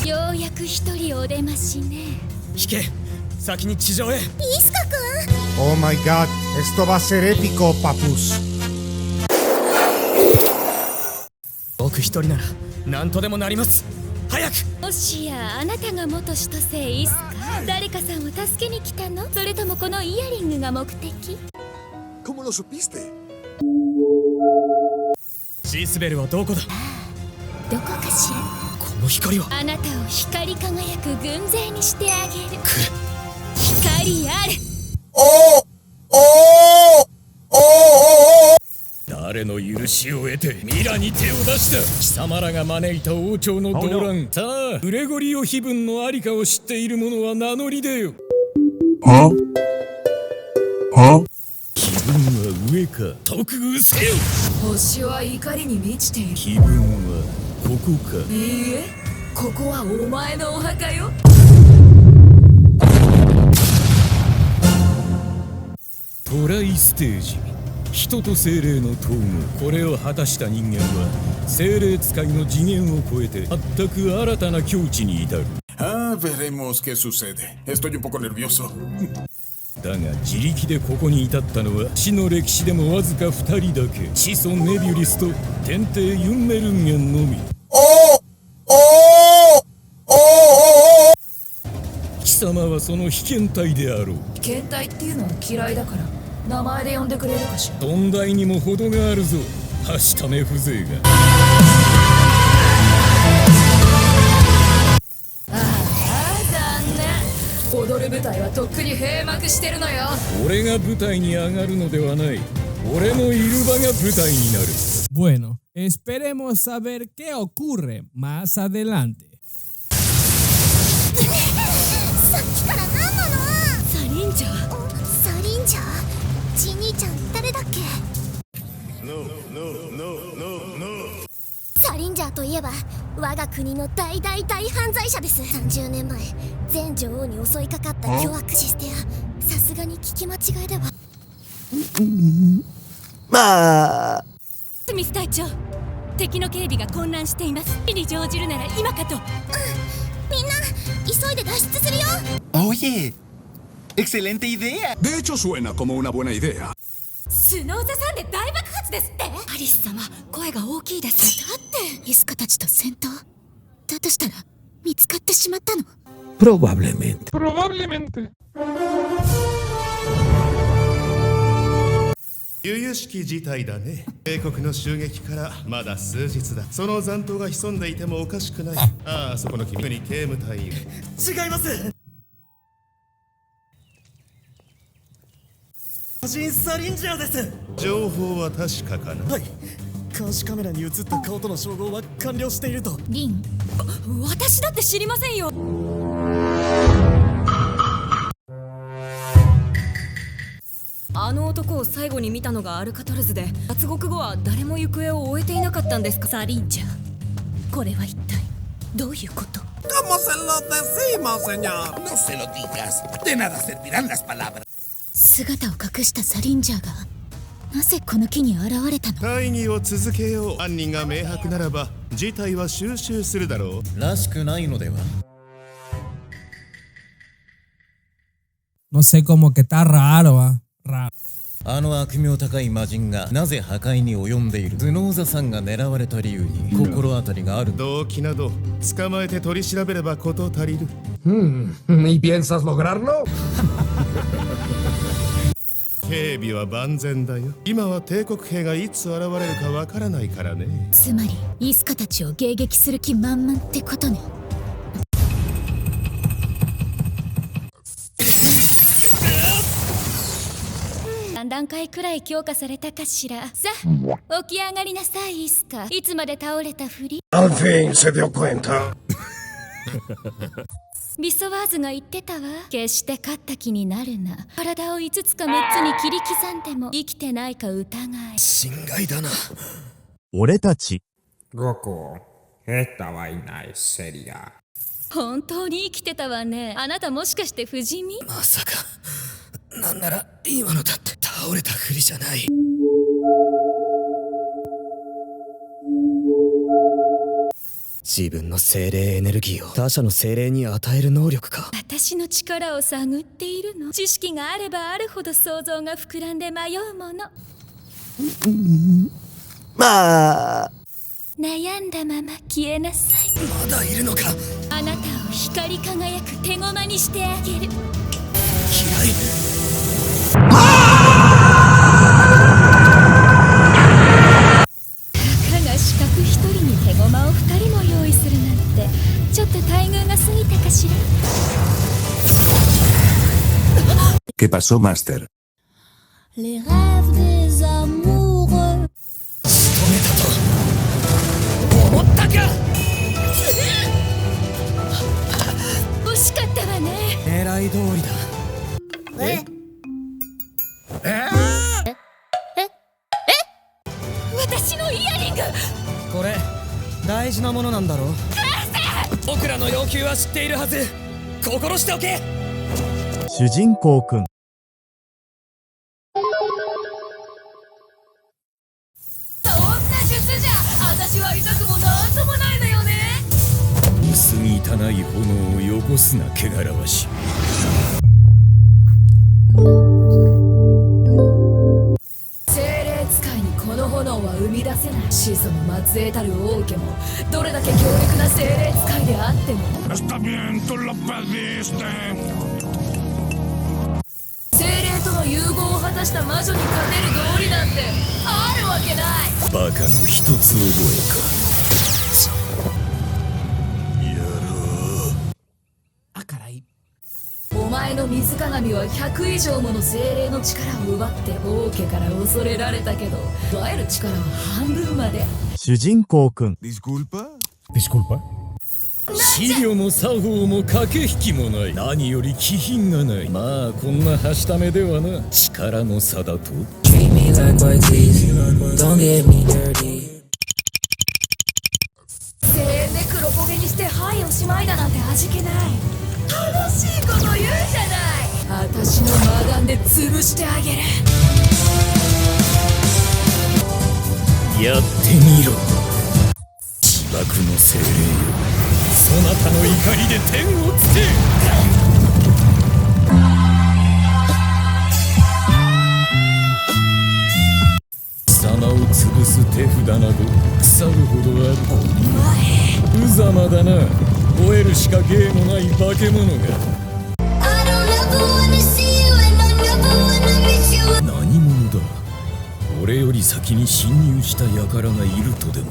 ようやく一人お出ましね。引け、先に地上へ。イスカ君。 Oh my god, esto va a ser épico, papus. 僕一人なら何とでもなります。早く。もしやあなたが元首都生イスカ、誰かさんを助けに来たの？それともこのイヤリングが目的？ ¿Cómo lo supiste? シースベルはどこだ？どこかしら。この光は。あなたを光り輝く軍勢にしてあげる。来る。光あれ。誰の許しを得てミラに手を出した。貴様らが招いた王朝の動乱。さあ、グレゴリオ碑文のありかを知っている者は名乗り出よ。気分は上か。特遇せよ。星は怒りに満ちている。気分はここか。いいえ、ここはお前のお墓よ。トライステージ。人と精霊の統合。これを果たした人間は精霊使いの次元を超えて全く新たな境地に至る。Veremos qué sucede. Estoy un poco nervioso. だが自力でここに至ったのは死の歴史でもわずか2人だけ。始祖ネビュリスと天帝ユンメルンゲンのみ。貴様はその被験体であろう。被験体っていうのは嫌いだから名前で呼んでくれるかしら。存在にも程があるぞ、はしため風情が。残念。踊る舞台はとっくに閉幕してるのよ。俺が舞台に上がるのではない。俺のいる場が舞台になる。Bueno, esperemos saber qué ocurre más adelante. さっきから何なの？サリンジャー。サリンジャー？ジニーちゃん誰だっけ？サリンジャーといえば我が国の大大大犯罪者です。30年前全女王に襲いかかった巨悪システア。さすがに聞き間違いでは。まあ、スミス隊長、敵の警備が混乱しています。火に乗じるなら今かと。みんな急いで脱出するよ。 oye, excelente idea. De hecho, suena como una buena idea. スノーザさんで大爆発ですって。アリス様、声が大きいです。だってイスカたちと戦闘だとしたら見つかってしまったの？ Probablemente. 由々しき事態だね。英国の襲撃からまだ数日だ。その残党が潜んでいてもおかしくない。ああ、そこの君に警務隊員。違います。個人サリンジャーです。情報は確かかな？はい、監視カメラに映った顔との照合は完了していると。リン、私だって知りませんよ。あの男を最後に見たのがアルカトラズで、脱獄後は誰も行方を終えていなかったんですか？サリンジャー、これは一体どういうこと？ ¿Cómo se lo decimos, señor? No se lo digas. De nada servirán las palabras. 姿を隠したサリンジャーがなぜこの木に現れたの？会議を続けよう。犯人が明白ならば事態は収拾するだろう。らしくないのでは。 No sé, como que está raro, raro. あの悪名高い魔人がなぜ破壊に及んでいる？スノーザさんが狙われた理由に心当たりがある。動機など捕まえて取り調べれば事足りる。¿Y piensas lograrlo? 警備は万全だよ。今は帝国兵がいつ現れるかわからないからね。つまりイスカたちを迎撃する気満々ってことね。3段階くらい強化されたかしら。さあ起き上がりなさいイスカ。いつまで倒れたふり？ Al fin se dio cuenta. ビソワーズが言ってたわ。決して勝った気になるな。体を5つか6つに切り刻んでも生きてないか疑い。心外だな。俺たち。Goku, esta vaina es seria. 本当に生きてたわね。あなたもしかして不死身？まさか。なんなら今のだって倒れたふりじゃない。自分の精霊エネルギーを他者の精霊に与える能力か。私の力を探っているの。知識があればあるほど想像が膨らんで迷うもの。まあ悩んだまま消えなさい。まだいるのか。あなたを光り輝く手駒にしてあげる。嫌い。たかが四角一人に手駒を二人も用意するなんてちょっと待遇が過ぎたかしら。¿Qué pasó, Master? Les rêves des amoureux 仕留めたと思ったか。惜しかったわね。狙い通りだ。私のイヤリング。これ大事なものなんだろう。僕らの要求は知っているはず。心しておけ。主人公くん。そんな術じゃ私は痛くもなんともないのよね。薄汚い炎をよこすな汚らわし。精霊使いにこの炎は生み出せない。始祖の末裔たる王家もどれだけ強力な精霊使いであっても精霊との融合を果たした魔女に勝てる道理なんてあるわけない。バカの一つ覚えか。お前の水鏡は100以上もの精霊の力を奪って王家から恐れられたけど奪える力は半分まで。主人公くん。Disculpa? 資料も作法も駆け引きもない。何より気品がない。まあこんなはしためではな。力の差だと。声援で黒焦げにしてはいおしまいだなんて味気ない。楽しいこと言うじゃない。私の魔眼で潰してあげる。やってみろ。自爆の精霊よ。そなたの怒りで天をつけ。貴様を潰す手札など腐るほどある。無様だな。吠えるしか芸のない化け物が。何者だ。俺より先に侵入した輩がいるとでも。